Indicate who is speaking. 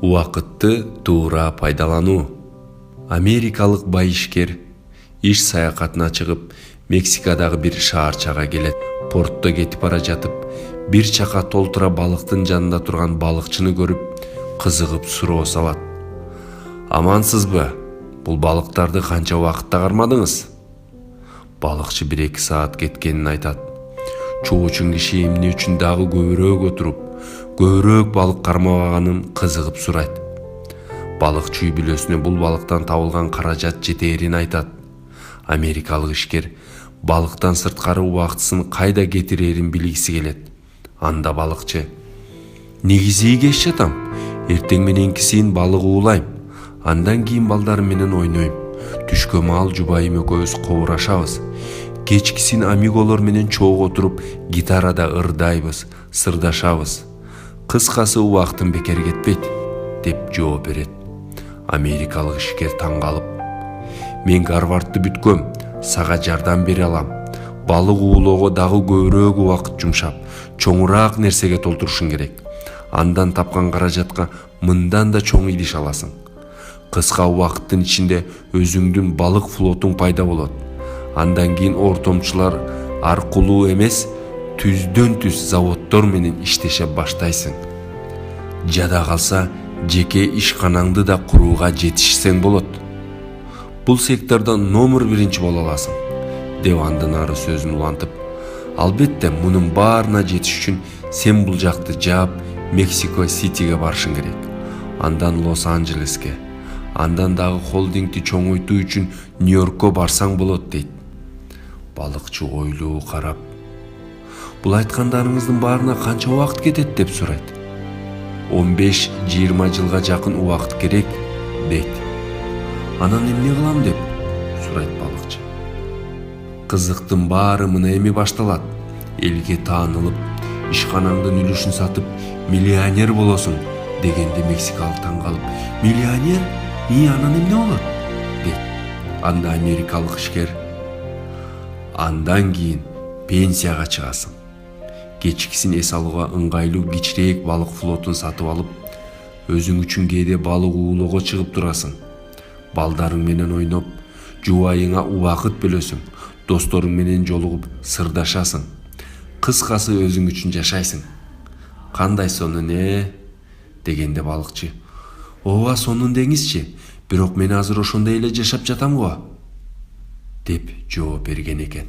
Speaker 1: Убакытты туура пайдалануу. Америкалык байышкер иш саякатына чыгып Мексикадагы бир шаарчага келет. Портто кетип бара жатып, бир чака толтура балыктын жанында турган балыкчыны көрүп, кызыгып суроо салат. Амансызбы? Бул балыктарды канча убакытта кармадыңыз? Балыкчы 1-2 саат кеткенин айтат. Чоочун киши эмне үчүн дагы көбүрөөк отуруп, көбүрөөк балык кармабаганын кызыгып сурайт. Балыкчы үй бүлөсүнө бул балыктан табылган каражат жетээрин айтат. Америкалык ишкер балыктан сырткары убактысын кайда кетирерин билгиси келет. Анда балыкчы: негизи кеш жатам, эртең мененкисин балык уулайм, андан кийин балдарым менен ойнойм. Түшкө маал жубайым экөөбүз кобурашабыз. Кечкисин амиголор менен чогуу отуруп гитарада ырдайбыз, сырдашабыз. Кыскасы убактым бекер кетпейт, деп жооп берет. Америкалык ишкер таң калып: мен Гарвардты бүткөм, сага жардам бере алам. Балык уулоого дагы көбүрөөк убакыт жумшап, чоңураак нерсеге толтурушуң керек. Андан тапкан каражатка мындан да чоң идиш аласың. Кыска убакыттын ичинде өзүңдүн балык флотуң пайда болот. Андан кийин ортомчулар аркылуу эмес, түздөн түз заводдор менен иштеше баштайсың. Жада калса, жеке ишканаңды да курууга жетишсең болот. Бул сектордо номер 1 боло аласың, деп андан ары сөзүн улантып: албетте, мунун баарына жетиш үчүн сен бул жакты жаап, Мексико Ситиге барышың керек. Андан Лос-Анджелеске, андан дагы холдингди чоңойтуу үчүн Нью-Йоркко барсаң болот, дейт. Балыкчы ойлуу карап: бул айткандарыңыздын баарына канча убакыт кетет, деп сурайт. 15-20 жылга жакын убакыт керек, дейт. Анан эмне кылам, деп сурайт балыкчы. Кызыктын баары мына эми башталат. Элге таанылып, ишканаңдын үлүшүн сатып, миллионер болосуң, дегенде мексикалык таң калып: миллионер? Анан эмне болот? дейт. Анда америкалык ишкер: андан кийин пенсияга чыгасың. Кечкисин эс алууга ыңгайлуу кичирээк балык флотун сатып алып, өзүң үчүн кээде балык уулоого чыгып турасың. Балдарың менен ойноп, жубайыңа убакыт бөлөсүң, досторуң менен жолугуп сырдашасың. Кыскасы, өзүң үчүн жашайсың. Кандай сонун, дегенде балыкчы: ооба, сонун деңизчи, бирок мен азыр ошондой эле жашап жатам го, деп жооп берген экен.